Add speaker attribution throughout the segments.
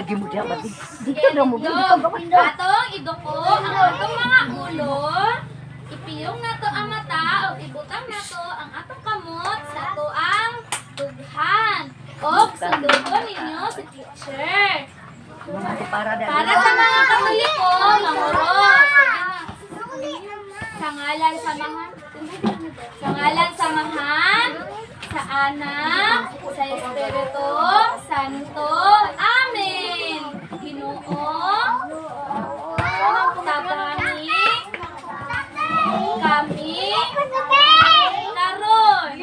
Speaker 1: lagi mo diha ba? Dito daw mo.
Speaker 2: Atong iduko ang atong mga ulo. Ipiyong na to ang mata o ibutang na to ang atong kamot sa ato ang dughan. O sundugon ninyo si teacher. Para sa mga Katoliko, manguros. Sa ngalan samahan. Sa ngalan samahan. Sa Anak, sa Espiritu Santo. Amen. Ginoo, tabani kami karon.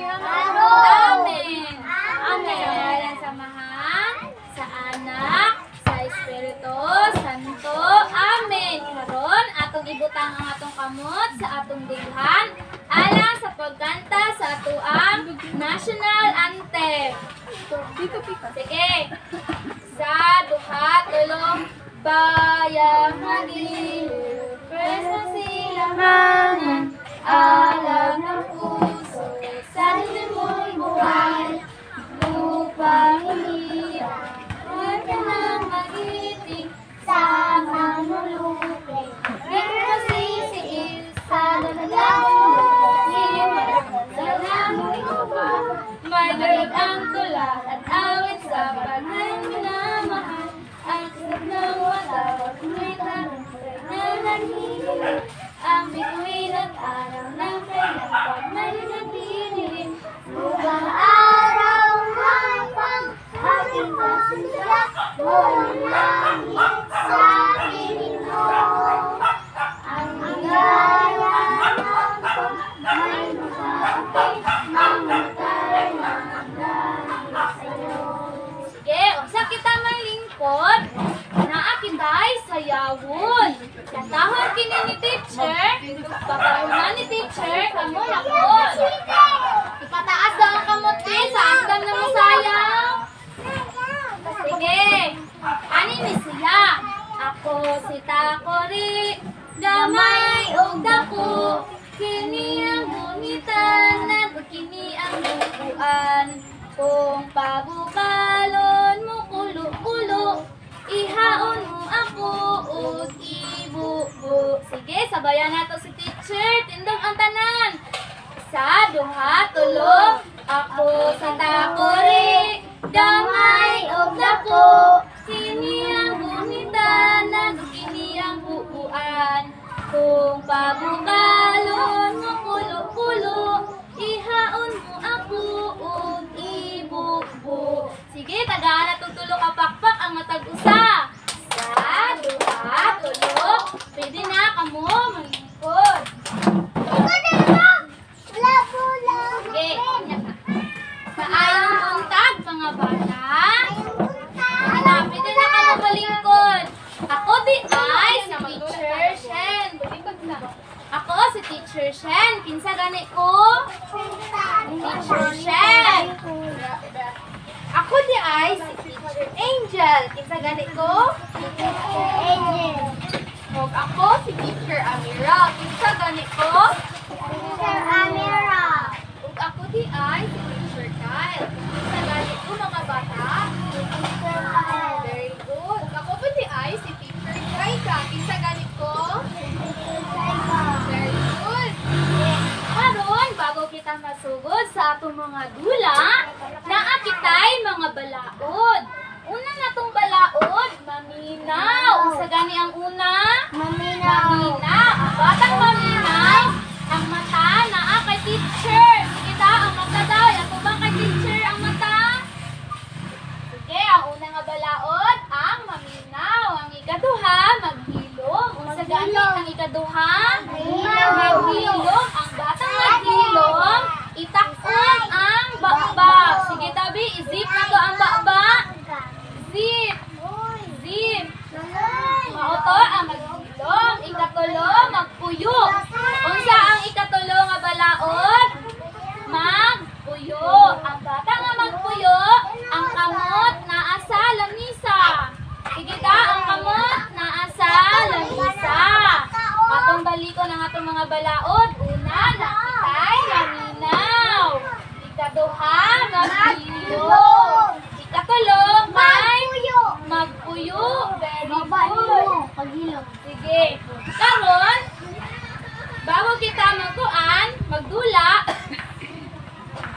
Speaker 2: Amen. Amen. Sa ngalan samahan, sa Anak, sa Espiritu Santo. Amen. Karon atong ibutang ang atong kamot sa atong dughan alang sa pagkanta sa atuang national anthem. Sige. Sa duha, tulong bayang magiliw, preso silanganan, alam ng puso, sa limu'y buhay, upang ihirap, huwag ka nang magiting, sa manulupin, rin masisiil, sa lalalaw, Margaret ang tula at awit sa panay minamahal. Ang kisap ng watawag, may tarumpay na nangihiling. Ang bituin at araw ng kanyang pagmay nagdidilim. Upang araw hapang ating pasilya, walang langit sa pininyo. Ang ligaya ng pagmay magkakapit, mamatay na hanggang sa'yo. Sige, usa kita malingkod, naakitay sayawon. Katahon kini ni teacher, papaunan ni teacher, kamo lakon. Ipataas daw ang kamuti sa andam na masayaw. Sige, ani ni siya. Ako si Takori, gamay og dako. Kini ang gungitanan, kini ang bukuan. Kung pabukalon mo kulo-kulo, ihaon mo ako og ibubo. Sige, sabayan nato si teacher. Tindog ang tanan. Sa duha, tulo. Ako sa Takori, gamay og dako. Kini ang gungitanan, kini ang bukuan. Kung pabukalon mo kulo-kulo, ihaon mo ako og ibubo. Sige, tagaan na tutulo ka pakpak ang matag usa. Sa duha, tulo. Pwede na kamo malingkod. Sige, maayong buntag mga bata. Pwede na kamo malingkod. Ako di ay si Teacher Shen. Ako si Teacher Shen. Kinsa gani ko? Teacher Shen. Ako di ay si Teacher Angel. Kinsa gani ko? Teacher Angel. Ug ako si Teacher Amira. Kinsa gani ko? Teacher Amira. Ug ako di ay si Teacher Kyle. Kinsa gani ko mga bata? Teacher Kyle. Very good. Ug ako pa di ay si Teacher Jaika. Kinsa gani ko? Very good. Karon, bago kita masugod sa atong mga dula, naakitay mga balaod. Una na tong balaod, maminaw. Sa gani ang una? Maminaw. Maminaw. Ang batang maminaw, ang mata naa kay teacher. Sige ta, ang mata daw. Ato ba kay teacher ang mata? Sige, ang una nga balaod, ang maminaw. Ang ikaduha, maghilom. Sa gani ang ikaduha? Maghilom. Ang batang maghilom, itakon ang bakbak. Sige tabi, izip na to ang bakbak. Zip. Zip. Mauto ang maghilom. Ikatulo, magpuyo. Unsa ang ikatulo nga balaod? Magpuyo. Ang bata nga magpuyo, ang kamot naa sa lamisa. Sige ta, ang kamot naa sa lamisa. Atong balikon ang atong mga balaod. Una, nakitay, maminaw. Ikaduha, magpuyo. Ikatulo, may magpuyo. tuyo. Very good. Sige. Karon, bago kita magdula,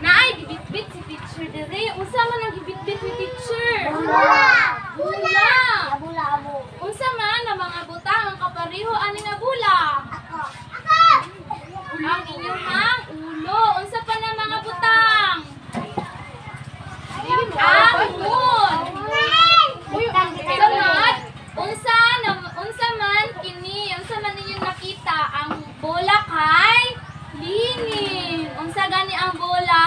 Speaker 2: naay gibitbit si teacher dire. Unsa man ang gibitbit ni teacher? Bula. Unsa man ang mga butang ang kapareho ani nga bula? Ang inyong ulo. Unsa pa na mga butang? Ang moon. Sunod, unsa man ninyong nakita ang bola kay lingid. Unsa gani ang bola?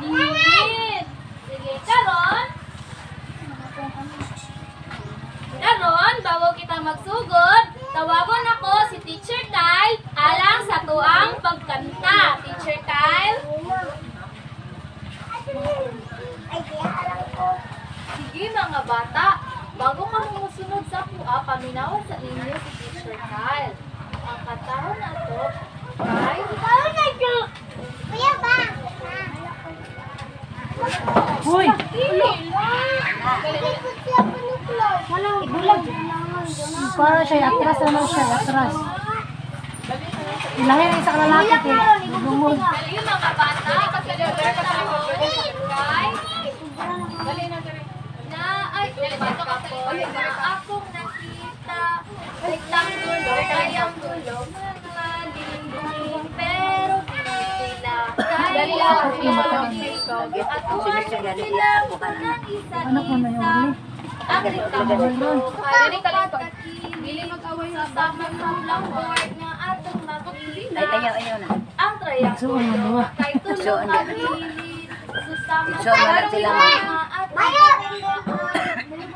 Speaker 2: Lingid. Sige, karon bago kita magsugod, tawagon ako si Teacher Kyle alang sa tuang pagkanta. Teacher Kyle? Sige mga bata, bago ka musunod sa kuha, paminawan sa inyo si Teacher Kyle. Ang katahon na to, ay...
Speaker 1: Hoy! Para siya, atras naman siya, atras. Ilahin ang isa ka lalaki eh. Bungod.
Speaker 2: Dali mga bata, kasi akong nakita, rectangulo, kayang gulo, mga dinding, pero sila, kaya at tuwan sila unang isa-isa, ang rectangulo, kaya kakakili, sasama sa blackboard na atong makita, ang triangulo, kay tulong kakili, susama sa blackboard na atong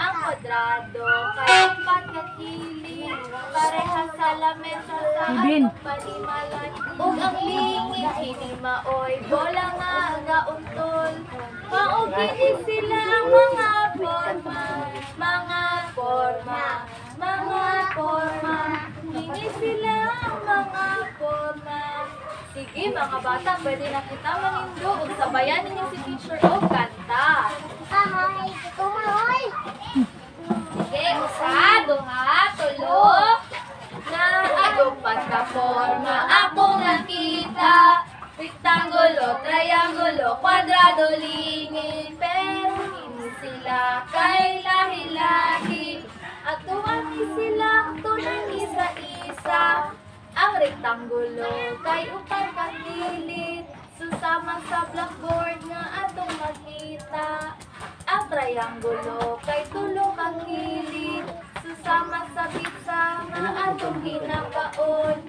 Speaker 2: ang kwadrado, kay pagkakili, parehas sa lamesa sa atong panimalan, ug ang lingid, hindi maoy, bola nga gauntol, maugili sila ang mga forma, hindi sila ang mga forma. Sige mga bata, pwede na kita manindo, ug sabayan ninyo si teacher o kanta. Sige, usa, duha, tulo, na atong pagka-forma akong nakita. Rectangulo, triangulo, kwadrado, lingid, pero hindi sila kay lahi-lahi. At tuwagi sila tunang isa-isa. Ang rectangulo kay upat kakilid, susama sa blackboard nga atong makita. Ang triangulo kay tulo kakilid, susama sa pizza nga atong hinakaon.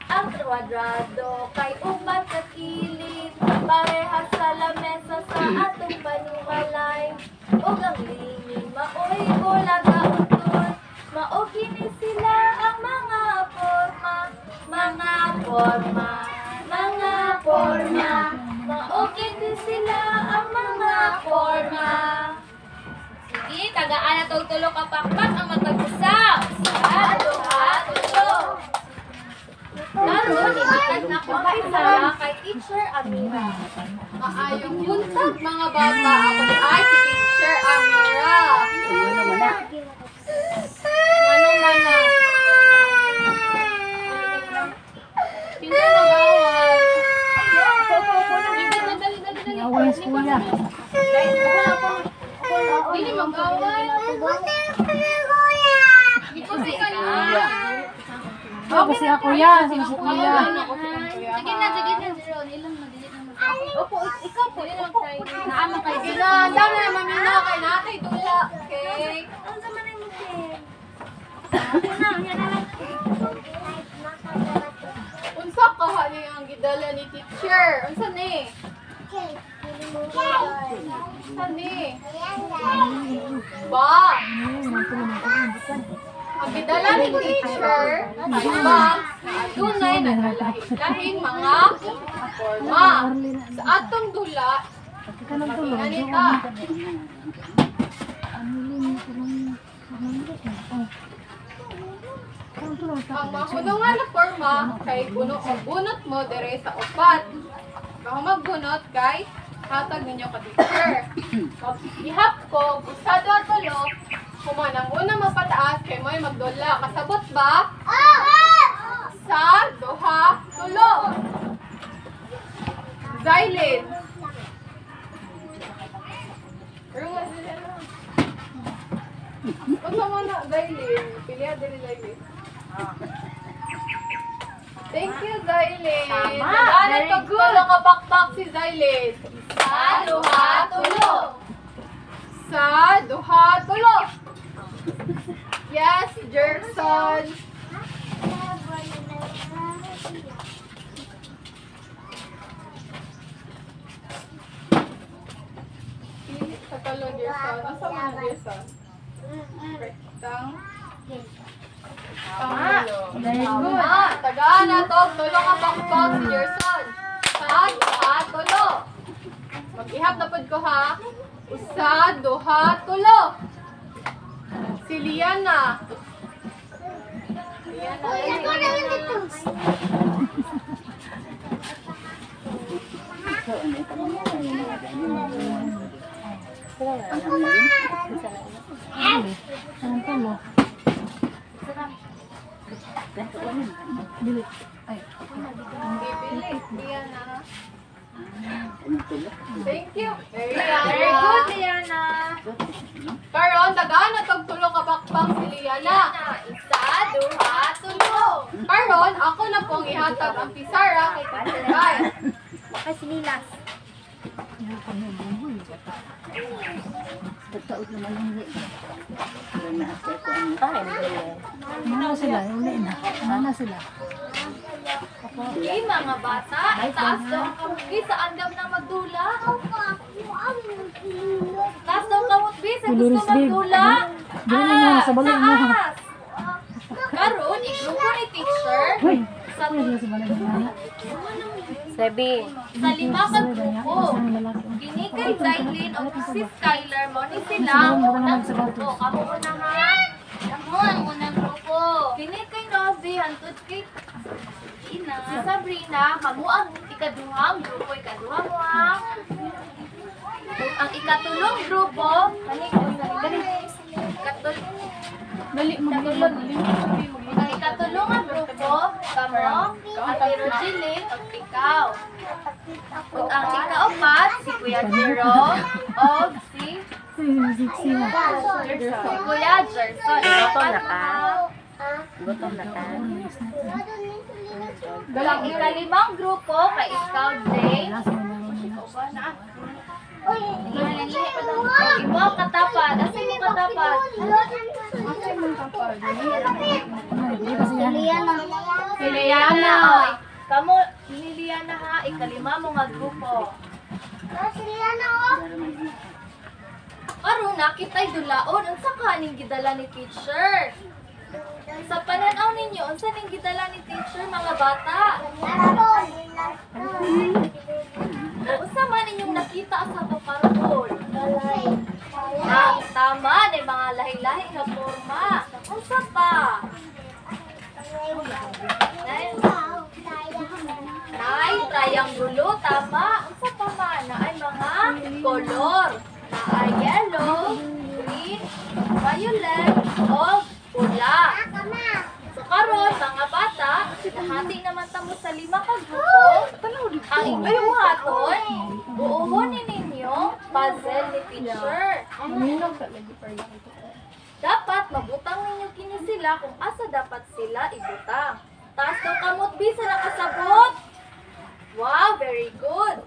Speaker 2: Ang kwadrado kay upat kakilid, parehas sa lamesa sa atong panimalay. Ug ang lingid maoy bola gauntol, maugini sila ang mga forma, maugini sila ang mga forma. Sige, tagaan na tog tulo ka pakpak ang matag-usa. Usa, duha, tulo. Karon, ihatag na ko sala kay Teacher Amira.
Speaker 3: Maayong buntag mga bata, ako ay si Teacher Amira. Ano man na? Pinta mag-awal.
Speaker 1: Away sa kuya.
Speaker 3: Dili mag-awal. Kasi ka na.
Speaker 1: Ako si kuya, si kuya.
Speaker 2: Sige na, Zero. Ilang madilit na mag-awal.
Speaker 3: Opo, ikaw po. Naamang kayo. Sila, dami na mamina kay natay dula. Okay?
Speaker 2: Ano sa manay mo, Ken?
Speaker 3: Unsa ka ni ang gidala ni teacher? Unsa ni? Unsa ni? Ba? Ang gidala ni teacher, ba? Dunay na lahing mga forma. Sa atong dula, ganita. Ang mahulungan na forma kay bunot mo dire sa upat. Kung magbunot kay hatag ninyo ka teacher. Ihap ko, busado at tulo, Kuman, ang una magpataas kay mo'y magdula. Kasabot ba? Sa, duha, tulo. Zylin. Huwag mo na, Zylin. Pilihan din ni Zylin. Thank you, Zylin.
Speaker 2: Tama.
Speaker 3: Nagana
Speaker 2: Very
Speaker 3: pag
Speaker 2: good.
Speaker 3: tulo ka bakbak si Zylin. Sa, duha, tulo. Sa, duha, tulo. Yes, Jerson. Sa talong, Jerson. Nasa mga Jerson? Rectang.
Speaker 2: Tama.
Speaker 1: Very good.
Speaker 3: Tama. Tagaan na to. Tulo ka bakbak si Jerson. Sa, duha, tulo. Mag-ihap na pod ko ha. Usa, duha, tulo. Si Liana.
Speaker 1: Ano pa mo? Dili. Ay.
Speaker 3: Bibili. Liana. Thank you. Very
Speaker 2: Very good, Liana.
Speaker 3: Karon, dagaan na tog tulo ka bakbak si Liana.
Speaker 2: Isa, duha, tulo.
Speaker 3: Karon, ako na pong ihatag ang pisara kay Teacher Guy.
Speaker 2: Baka sinilas.
Speaker 4: Pagtaot naman hindi. Pero naasya ko ang
Speaker 1: Ano sila? Uli na. Ano sila?
Speaker 2: Okay, mga bata, taas daw ang kamutbi sa andam na magdula. Taas daw ang kamutbi sa gusto
Speaker 1: Dolores, babe.
Speaker 2: magdula.
Speaker 1: Dili mo, sa balay mo.
Speaker 2: Taas! Karon, igrupo ni teacher
Speaker 1: Hoy!
Speaker 2: sa,
Speaker 1: Ano sila sa balay mo?
Speaker 2: sa lima ka grupo. Kini kay Zylin o si Skylar mo ni sila ang unang grupo. Kamo unahan. Ako ang unang grupo. Kini kay Novi, hantod kay Ina. Si Sabrina, kamo ang ikaduhang grupo. Ikaduha mo ang ikatulong grupo.
Speaker 3: Dali mo
Speaker 2: Ang ikatulong ang grupo, kamo, Ate Rogeline, at ikaw. At ang ikaapat, si Kuya Jerome, o si Kuya Jerson.
Speaker 4: Gutom na ka? Gutom na ka?
Speaker 2: Ang ikalimang grupo, kay ikaw, Jane. Imo ang katapat. Asa mo katapat? Si Liana. Kamu, ni Liana ha, ikalima mo nga grupo. Karon nakitay dulaon unsa kaning gidala ni teacher? Sa pananaw ninyo, unsa ning gidala ni teacher mga bata? Unsa man ninyong nakita sa to karon? Tama, ni mga lahi-lahi nga forma. Unsa pa? Nay, triangulo, tama. Unsa pa man? Naay mga kolor. Naay yellow, green, violet, o pula. So karon mga bata, hati naman tamo sa lima ka grupo. Ang inyong buhaton, buuhonin ninyo puzzle ni teacher. Dapat mabutang ninyo kini sila kung asa dapat sila ibutang. Taas daw kamot bisa nakasabot. Wow, very good.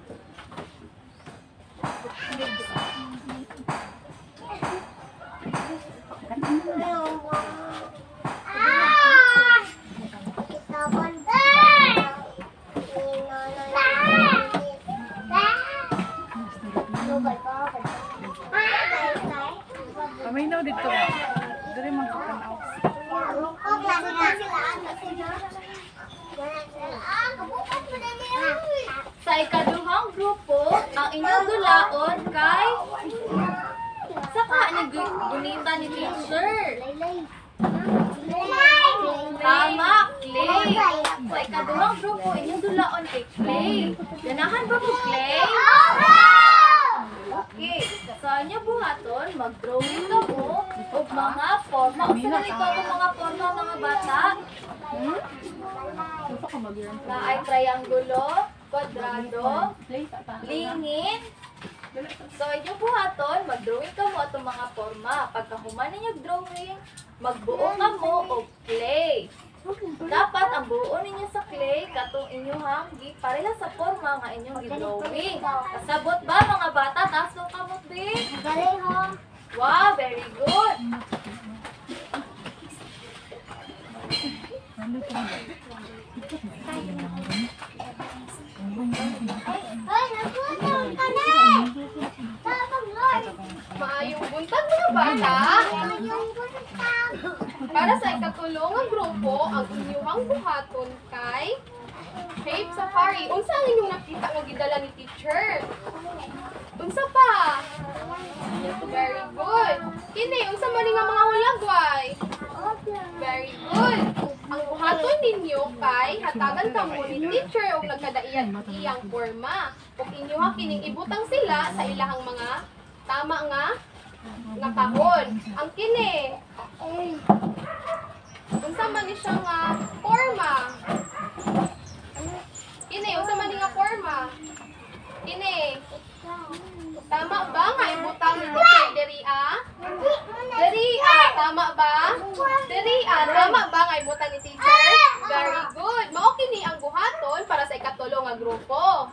Speaker 1: Paminaw dito. Dili man ka tanaw.
Speaker 2: Sa ikaduhang grupo, ang inyong dulaon kay saka ni gunita ni teacher. Tama, clay. Sa ikaduhang grupo, inyong dulaon kay clay. Ganahan ba mo clay? Okay, sa inyo buhaton, mag-drawing ka mo og mga forma. Unsa man ito ang mga forma mga bata? Na ay triangulo, kwadrado, lingin. So inyo buhaton, mag-drawing ka mo atong mga forma. Pagkahuman ninyo drawing, magbuo ka mo og clay. Dapat ang buo ninyo sa clay katong inyong pareha sa forma nga inyong gi-drawing. Kasabot ba mga bata? Taas ko kamot din. Wow, very good.
Speaker 3: Maayong buntag mga bata. Para sa ikatulong nga grupo, ang inyong buhaton kay Shape Safari. Unsa ang inyong nakita nga gidala ni teacher? Unsa pa? Very good. Kini, unsa man nga mga hulagway? Very good. Ang buhaton ninyo kay hatagan kamo ni teacher og nagkadaiyan iyang forma. Ug inyo kining ibutang sila sa ilahang mga tama nga nakahon. Ang kini, unsa man ni siya nga forma? Kini, unsa man ni nga forma? Kini. Tama ba nga ibutang ni teacher diri Diri tama ba? Diri tama ba nga ibutang ni teacher? Very good. Mao kini ang buhaton para sa ikatulong nga grupo.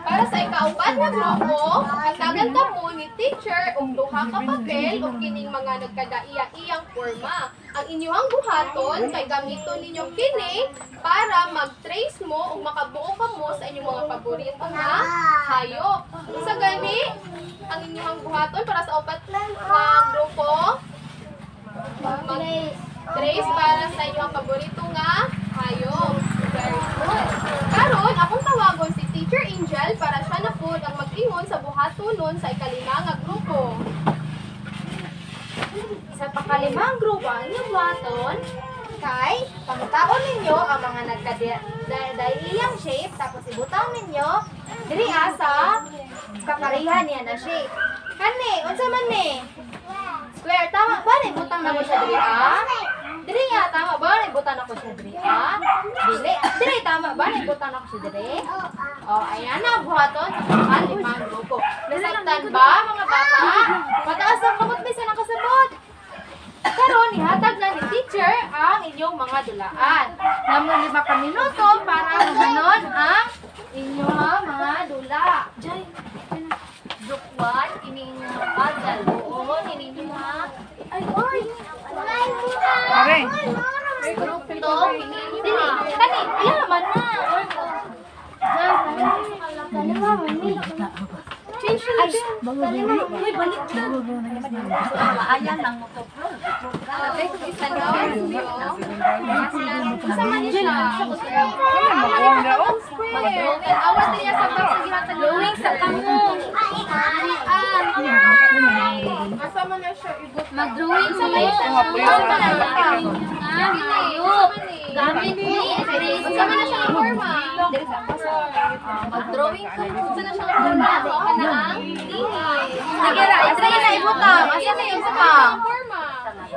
Speaker 3: Para sa ikaupat na grupo, hatagan ka mo ni teacher og duha ka papel o kining mga nagkadaiya-iyang forma. Ang inyong buhaton kay gamiton ninyo kini para mag-trace mo o makabuo ka mo sa inyong mga paborito nga hayop. Sa gani, ang inyong buhaton para sa upat na grupo, mag-trace para sa inyong paborito nga hayop. Very good. Karon, akong tawagon si Teacher Angel para siya na po ang mag-ingon sa buhatonon sa ikalima nga grupo.
Speaker 2: Sa pakalimang grupo, ang inyong buhaton kay pangitaon ninyo ang mga nagkadaiyang shape tapos ibutaw ninyo diri sa kakarihan niya na shape. Kani, unsa man ni? Square, tama ba na ibutang na ko siya diri Diri tama ba na ibutang na ko siya diri Dili. Diri tama ba na ibutang na ko siya diri? Oh, ayan na buhaton sa pakalimang grupo. Nasabtan ba mga bata? Pataas ang kamot bisa nakasabot. Karon ihatag na ni teacher ang inyong mga dulaan. Namo 5 minuto para mahanon ang inyong mga dula. Group 1, ini inyong puzzle. Buon ini inyong ay oy.
Speaker 1: Pare.
Speaker 2: Group 2, ini inyong kani ilaman na. Change na din. Uy, balik na.
Speaker 4: Maayan lang mo to.
Speaker 3: Ate, kung isa daw, isa man siya. Mag-drawing. Awat niya sa pagsagihan sa
Speaker 2: Drawing sa kamo.
Speaker 3: Masama na siya ibot.
Speaker 2: Mag-drawing sa may ayup. Gamit ni erase.
Speaker 3: Masama na siya ang forma.
Speaker 2: Mag-drawing ka.
Speaker 3: Masama na siya ang forma.
Speaker 2: Ka na ang tingin. Sige ra, isa na ibutang. Asa na yung saka?
Speaker 3: Forma.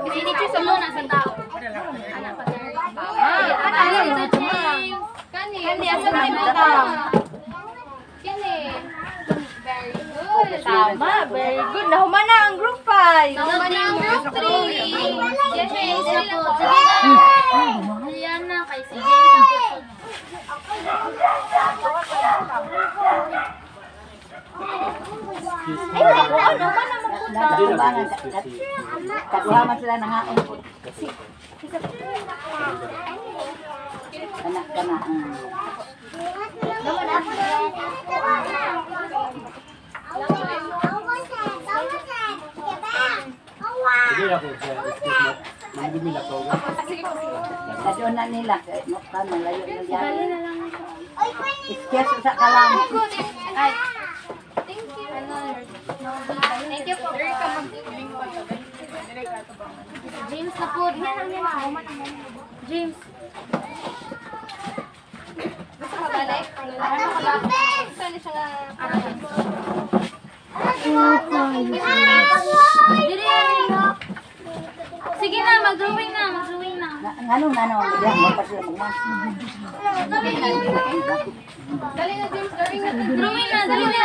Speaker 2: Sinityo sa muna sa tao.
Speaker 3: Kani.
Speaker 2: Kani, asa na ibutang?
Speaker 3: Kani. Very good.
Speaker 2: Tama, very good. Nahuman na ang group 5.
Speaker 3: Nahuman na ang group 3.
Speaker 2: Yes, yes, na po. Sige na. Yan na, kay si James na po. Ay, nakuha naman ang magpunta.
Speaker 4: Kakuhaman sila ng haon po. Anak ka na.
Speaker 5: Sige ako siya. Nandun nila ko.
Speaker 4: Nadyoon na nila. Mukha malayo na yan. Iskes sa kalam.
Speaker 2: Ay,
Speaker 3: Thank you.
Speaker 2: thank you po. James na po. James.
Speaker 3: pabalik. Ano ka lang? Saan siya nga?
Speaker 2: Sige na, mag-drawing na, mag-drawing na.
Speaker 4: Ano, hindi ako magpasila magmas.
Speaker 3: Dali na, James. Drawing na.
Speaker 2: Drawing na, dali na.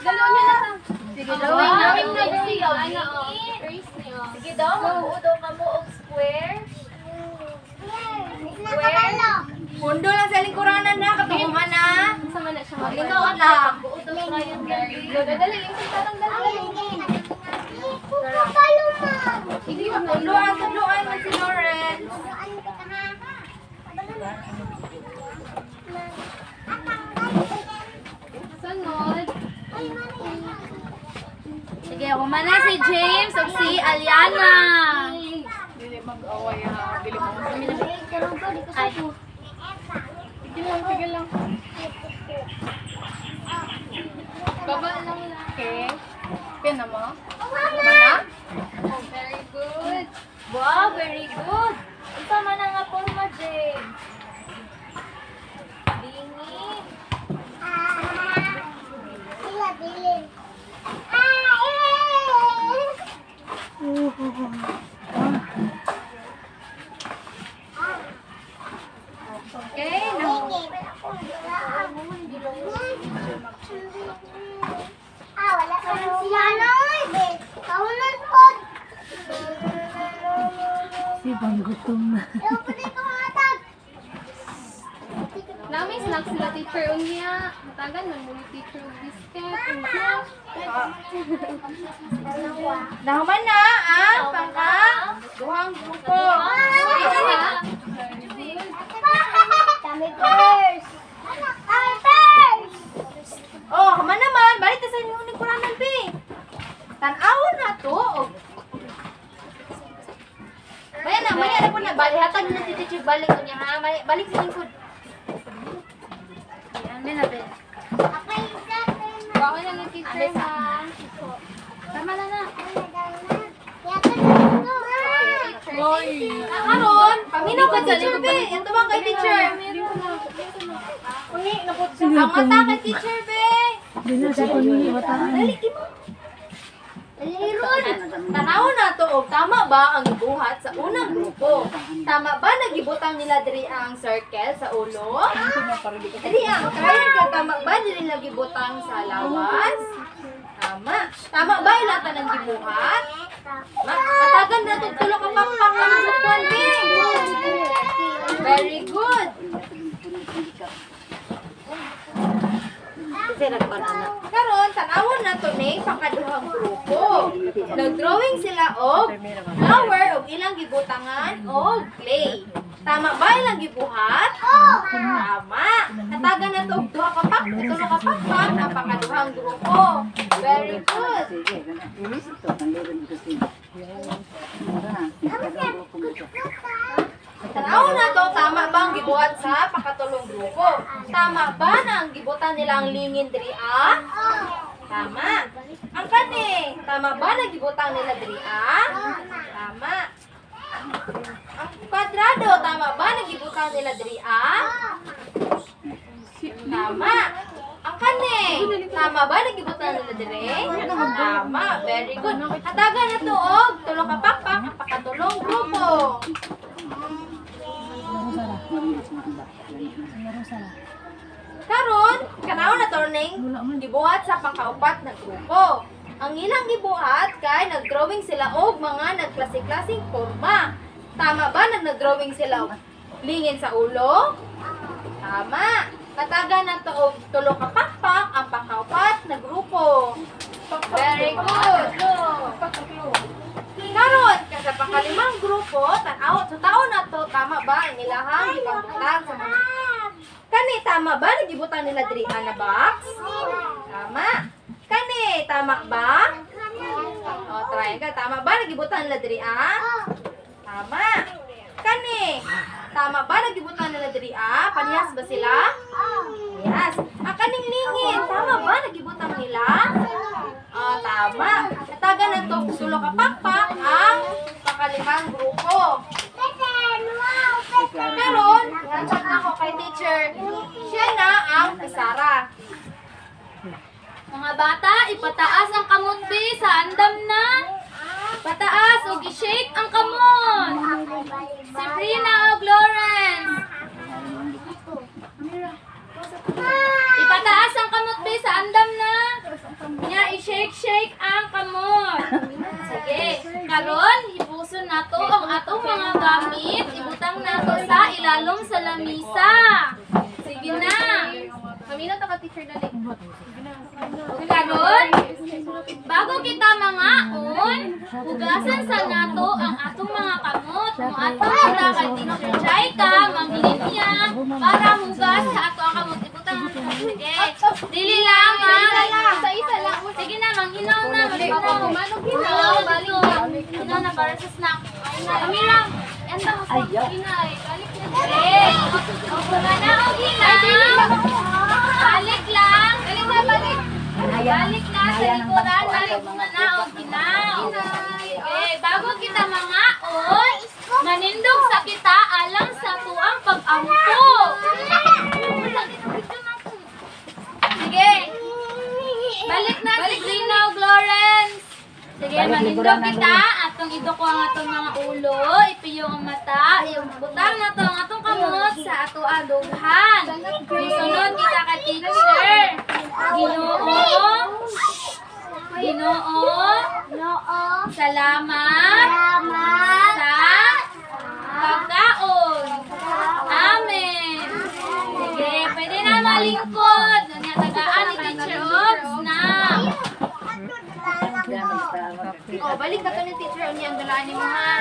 Speaker 3: Dalawa niya na.
Speaker 2: Sige, drawing na.
Speaker 3: Drawing na.
Speaker 2: Sige daw, magbuo daw ka mo og square.
Speaker 3: Pundo lang sa lingkuranan na. Katukuman na. Sama na siya. Maglingkod lang.
Speaker 2: Magbuo daw kayo very
Speaker 3: Dali, dali. Yung tatang dali. Hindi mo tuluan man si Lawrence. Sunod.
Speaker 2: Sige, kumana si James o si Aliana.
Speaker 3: Dili mag-away ha. Dili mo.
Speaker 2: Ay,
Speaker 3: Sige lang, sige lang. Baba lang laki. Pina mo? Mana? Oh, very good.
Speaker 2: wow, very good. Ito man nga forma, James. Dingin.
Speaker 3: Okay, now.
Speaker 1: Si Bang gutom na.
Speaker 3: Namin snack sila teacher unya. Matagan man muli teacher og biscuit. Nahuman na ang pangka. Duhang grupo. Oh, kaman naman. Balik ka sa inyong nagkuranan, P. Tan-awon na to. Bayan na po na. Hatag na si teacher. Balik ko niya, ha? Balik sa lingkod.
Speaker 2: Yan, Ben.
Speaker 3: Bawal na ng teacher, ha?
Speaker 2: Tama na na.
Speaker 3: Karon, paminaw ka sa teacher, be. Ito bang kay teacher? Ang mata kay teacher, be.
Speaker 1: Hindi na siya pamili bataan.
Speaker 3: Tanaw na to, og tama ba ang gibuhat sa unang grupo? Tama ba nagibutang nila diri ang circle sa ulo? Diri ang triangle, tama ba diri nila gibutang sa lawas? Tama. Tama ba ilata ng gibuhat? Matagan na itong tulo ka pakpak ang grupuan, be. Very good. Karon tanawon na to ni pakaduhang grupo. Nag-drawing sila og flower og ilang gibutangan og clay. Tama ba ilang gibuhat? Tama. Natagan na to og duha ka pak, tulo ka pakpak ang pakaduhang grupo. Very good. Tanawon na to, tama ba ang gibuhat sa pakatulong grupo? Tama ba na ang gibutan nila ang lingin diri a? Tama. Ang kani, tama ba na gibutang nila diri a? Tama. Ang kwadrado, tama ba na gibutang nila diri a? Tama. Ang kani, tama ba na gibutang nila diri? Tama. Very good. Hatagan na to og tulo ka pakpak ang pakatulong grupo. Karon, kanaon na turning gibuhat sa pangkaupat na grupo. Ang ilang gibuhat kay nag-drawing sila og mga nagklase-klaseng forma. Tama ba na nag-drawing sila og lingin sa ulo? Tama. Katagan na to og tulo ka pakpak ang pangkaupat na grupo. Very good. Karon, sa pangkalimang grupo, tan-aw sa taon na to, tama ba ang ilahang ipambutan sa mga kani, tama ba nagibutang nila diri na box? Tama. Kani, tama ba? O, triangle, tama ba nagibutang nila diri Tama. Kani, tama ba nagibutang nila diri Panihas ba sila? Yes. Ang kaning lingin, tama ba nagibutang nila? Tama. Natagan na to, tulo ka pakpak ang pakalimang grupo. Karon,
Speaker 2: bata, ipataas ang kamot be sa andam na. Pataas o i-shake ang kamot. Si Prina o Lawrence. Ipataas ang kamot be sa andam na. Nya i-shake ang kamot. Sige, karon ipuson nato ang atong mga gamit, ibutang nato sa ilalom sa lamisa. Sige na.
Speaker 3: Kami na teacher dali.
Speaker 2: Karon, bago kita mangaon, hugasan sa nato ang atong mga kamot. Mo ato kita kay Teacher Jaika, manglinya para hugas sa ato ang kamot. Ibutang nato. Sige. Dili lang ha.
Speaker 3: Isa lang.
Speaker 2: Sige na, manghinaw na.
Speaker 3: Manong ginawa.
Speaker 2: Hinaw na para sa snack. Amira, enda mo sa
Speaker 4: Ayaw.
Speaker 2: hinay. Balik na. Okay. Huwag na o hinaw. Balik lang. Balik. Balik na sa likuran. Balik mo na o hinaw. Okay, bago kita mangaon, manindog sa kita alang sa tuang pag-ampo. Sige. Balik na si Gina o Lawrence. Sige, manindog kita. Atong idoko ang atong mga ulo. Ipiyo ang mata. Butang na to ang atong kamot sa ato adughan. Sunod kita ka teacher. Ginoo. Salamat. Sa pagkaon. Amen. Sige, pwede na malingkod. Tagaan ni Teacher Ops na.
Speaker 3: Oh, balik na to ni teacher niya ang galaan ni mo ha.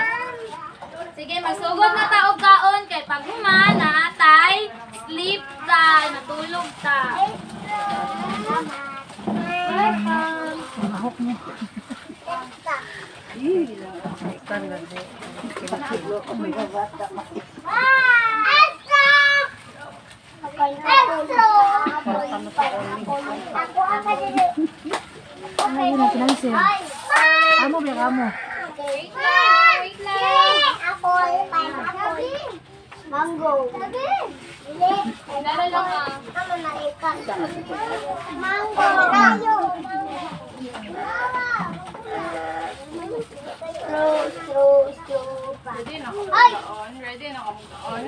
Speaker 2: Sige, masugod na taog kaon kay pag humana tay sleep ta, matulog ta.
Speaker 1: Mahok niya. Ano yun ang pinansin? Amo ba amo?
Speaker 2: Wait lang.
Speaker 6: Mango.
Speaker 3: Dala lang ha.
Speaker 6: Mango.
Speaker 3: Ready na ako mag-on. Ready na ako mag-on.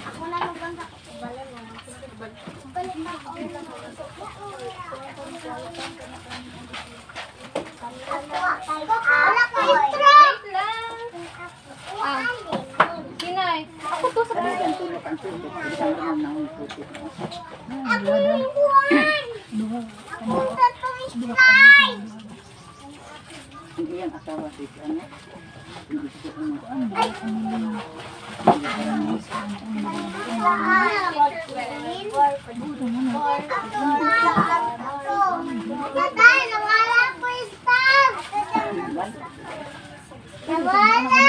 Speaker 6: Ako na maganda. Balik mo. Balik na ako.
Speaker 3: Wait lang. Sinay. Ako to sa
Speaker 4: Hindi yan asawa si ano.
Speaker 6: Tatay, nawala ko yung star. Nawala.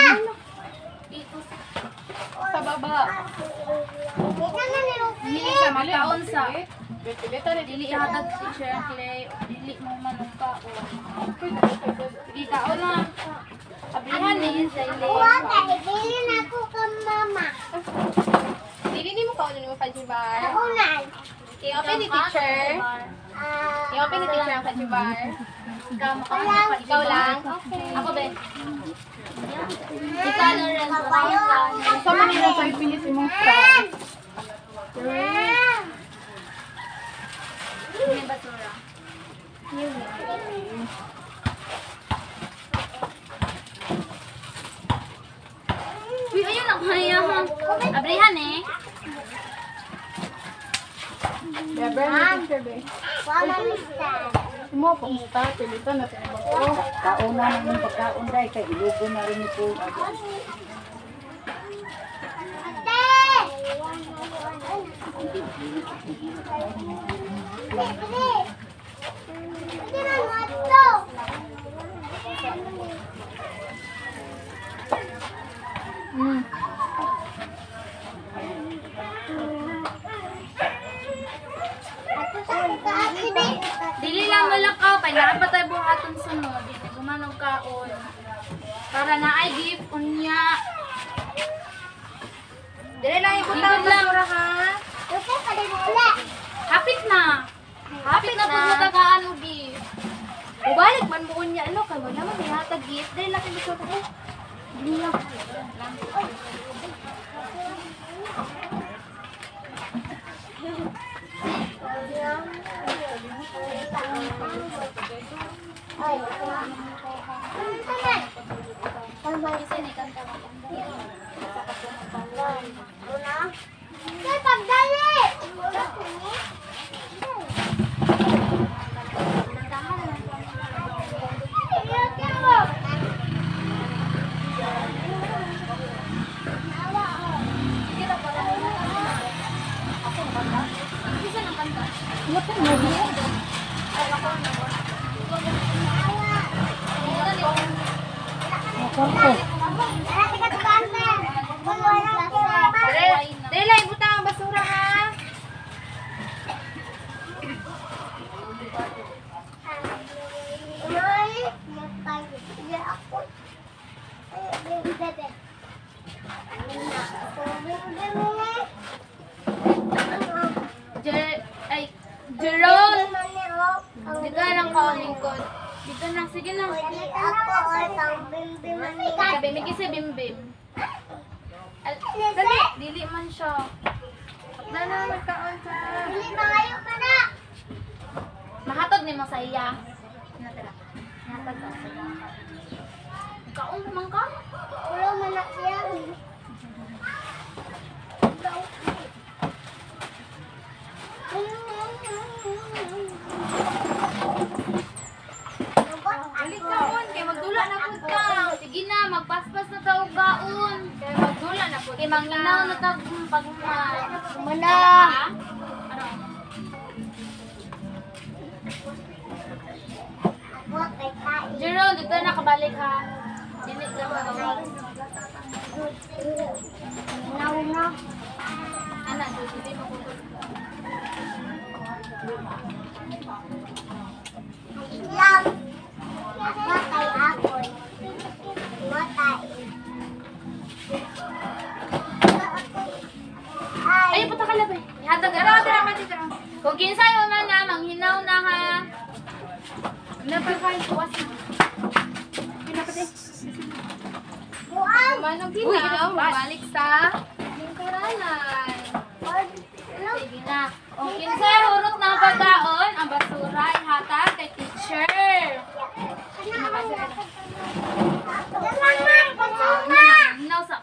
Speaker 3: sa baba.
Speaker 6: Ito na nilupi.
Speaker 2: Dili sa makaon sa.
Speaker 3: Pipilitan na
Speaker 2: Dili hatag teacher ang clay. Dili mo manong kaon. Dili kaon na. Abrihan ni sa ile.
Speaker 6: Wata, ibili na ako ka mama.
Speaker 3: Dili ni mo kaunin mo kajibar.
Speaker 6: Ako na.
Speaker 3: I-open ni teacher. I-open ni teacher ang kajibar. Ikaw lang.
Speaker 2: Ako be. Ikaw na rin.
Speaker 3: Sa Manila sa ipinis mong star.
Speaker 2: May basura. Uy, ayun ang kaya ha. Abrihan eh.
Speaker 3: Bebe, may teacher be.
Speaker 6: Wala ni star.
Speaker 3: Mo pa mo ta, pilitan na tayo mo.
Speaker 4: Kauna na yung pagkaon dahil kay ilugo na rin ito.
Speaker 2: Dili lang malakaw kay naa pa tayo buhaton sunod. Dili gumanog kaon. Para na ay gift unya. Dili lang ibutang basura ha. Hapit na. Hapit na po matagaan mo, Bi. Ubalik man mo niya, ano, kamo naman, ihatag gift. Dahil laki gusto ko. Hindi lang.
Speaker 1: Korpo.
Speaker 2: Dela, ibutang ang basura ha. Jerome! Dito lang ka ang lingkod. Dito na, sige na. Sabi, may kasi bim-bim. Dali, dili man siya. Dala, magkaon sa... Mahatod ni mo sa iya. Mahatod ka sa iya. Kaon naman ka? Dali kaon, kaya magdula na po ka. Sige na, magpaspas na tawag gaon. Kaya magdula na po. Kaya manginaw na tawag pagmumay. Kumana. Ano? Jerome, dito na kabalik ha. Dinig lang magawag. Anak, hindi mo po. Ay, puta ka labay. Ihatag ka. Kung kinsay mo man na, manghinaw na ha. Napakain puwas na. Pinapatay.
Speaker 3: Manong ginaw, balik sa lingkuranan.
Speaker 2: Sige na. Kung kinsay hurot ng pagkaon, ang basura ihatag kay teacher.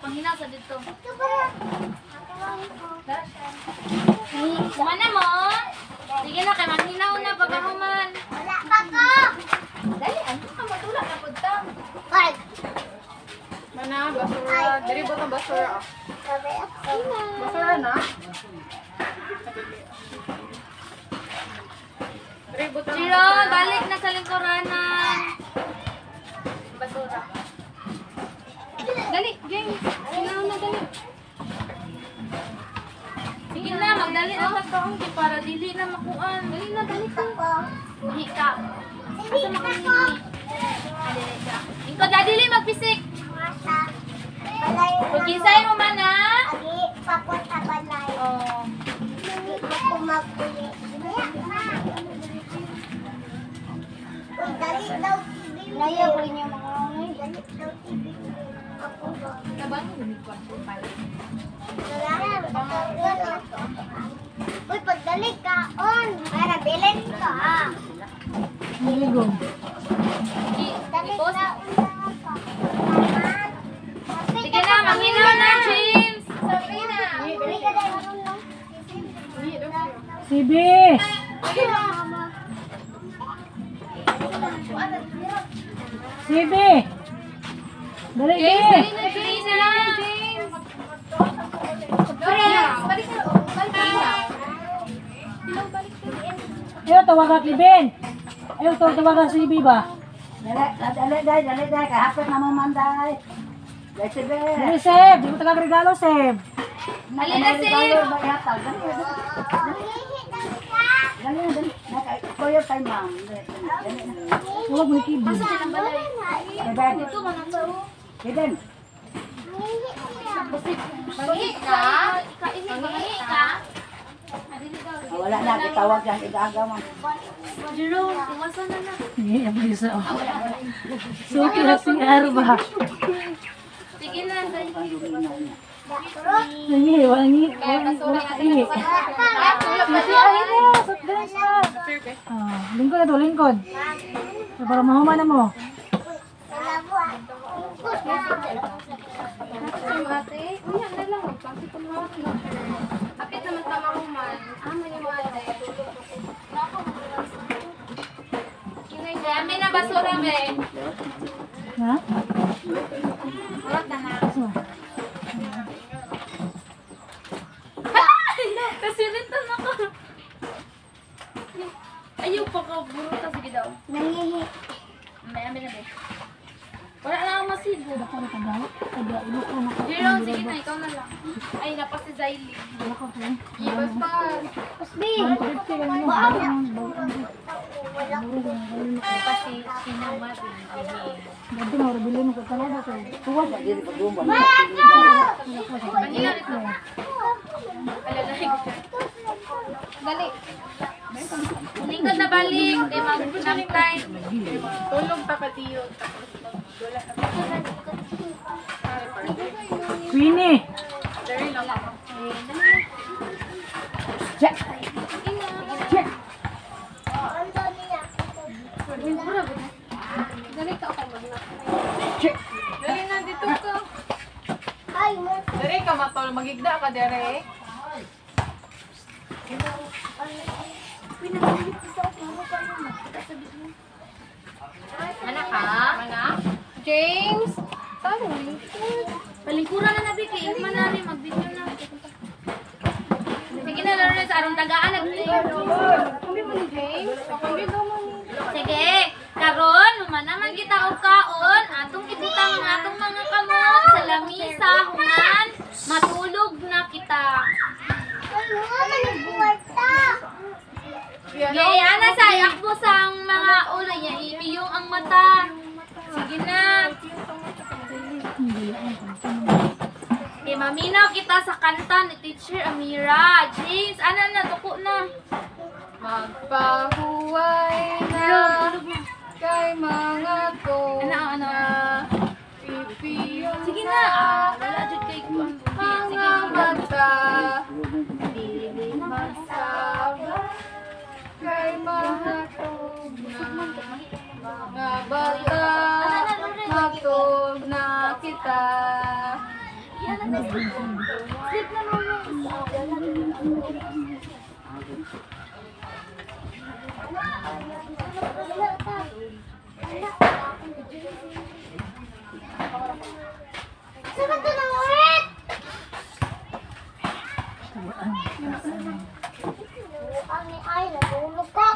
Speaker 2: Panghinaw sa dito. Kumana mo? Sige na, kay manghinaw na pagkahuman. Dali, ano ka matula na po ito?
Speaker 3: Mana, basura. Diri ba itong basura? Basura na? Diri ba itong
Speaker 2: Jiro, balik na sa lingkuranan. Basura. Dali, James. Hinaw na, dali. Sige na, magdali na tagkaon para dili na makuan. Dali na, dali ka. Uhi ka. Asa makuha? Dali ka. Ikaw, dali magpisik. Kung kisay mo man ha? Oo.
Speaker 6: Layo ko niya mga uy, pagdali ka on. Para bilin ka ha.
Speaker 1: Maligong.
Speaker 2: Ipos. Sige na, manghinaw na, James.
Speaker 1: Sibi! Sibi! Dali,
Speaker 2: James,
Speaker 1: Sibi!
Speaker 2: dali na, James. Balik ka.
Speaker 1: Ayaw, tawagan kay Ben. Ayaw, tawagan si Sibi ba?
Speaker 4: Dali, kahapit na mo manday. Dali, sige.
Speaker 1: Dali, Seb. Di mo tagang regalo, Seb.
Speaker 2: Halika na, Seb.
Speaker 4: Dali. Kuya kay ma'am.
Speaker 1: Huwag mo kibi.
Speaker 2: Dito, manang saro.
Speaker 4: Eden.
Speaker 2: Balik ka. Ikainin ka.
Speaker 4: Wala na, itawag yan, igagaw man.
Speaker 2: Jerome, iwasan na na.
Speaker 1: Hindi, ang bisa. So, kira si Arba.
Speaker 2: Sige na, dali.
Speaker 1: Nangi, wangi. Wangi. Kasi ay na, soft drinks na. Lingkod na to, lingkod. So, para mahuman na mo.
Speaker 3: Ate, uyan na lang. Plastic ko mo. Apit naman tama ko man. Amo ni mo ate.
Speaker 2: Dami na basura, be.
Speaker 1: Ha? So,
Speaker 2: Kasilitan ako. Ayaw pa ka, buro ka. Sige daw.
Speaker 6: Nangihi.
Speaker 2: May amin na, be. Wala na akong masibo.
Speaker 1: baka na tagaw. Taga, ilo ko na.
Speaker 2: Jerome, sige na, ikaw na lang. Ay, napas si Zayli.
Speaker 1: Wala ko po.
Speaker 3: Ibas pa.
Speaker 2: Napas si Sinamat.
Speaker 1: Dati na, orabili mo ka talaga ko.
Speaker 4: Tuwag na, dili pag-umba.
Speaker 2: Kanina rito. Alalahin ko siya.
Speaker 3: Dali.
Speaker 2: Lingkod na balik. Di mag-nap time.
Speaker 3: Tulog ta ka tiyo. Wala na.
Speaker 1: Winnie!
Speaker 3: Dari lang ako.
Speaker 1: Check! Check!
Speaker 3: Dali ka ako magna.
Speaker 1: Check!
Speaker 3: Dali na dito ka. Dali ka matol. Magigda ka dere.
Speaker 2: Anak ka?
Speaker 3: Anak? James? Saan mo?
Speaker 2: Palingkuran na nabi kay Irma na rin. Mag-video na. Sige na, Lawrence. Arong tagaan.
Speaker 3: Kami mo ni James? Kami daw mo ni.
Speaker 2: Sige. Karon, naman kita og kaon. Atong ibutang ang atong mga kamot sa lamisa, hungan. Matulog na kita. Sige, ana sa akbo sa mga ulay niya. Ipiyong ang mata. Sige na. Maminaw kita sa kanta ni Teacher Amira. James, ana na, tuko na.
Speaker 3: Magpahuway na kay mga to.
Speaker 2: Ano?
Speaker 3: Pipiyong
Speaker 2: Sige na. Wala dyan kay Kuan.
Speaker 3: mga mata. Magsaba kay mga to. Mga bata, matog na kita.
Speaker 2: Sleep na mo.
Speaker 6: Saan ito na ulit? Ang ni ay, natulog ka.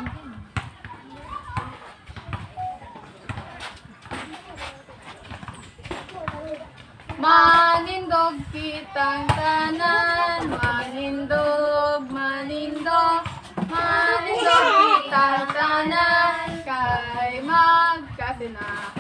Speaker 3: Manindog kitang tanan, manindog, manindog, manindog kitang tanan, kay magkasina.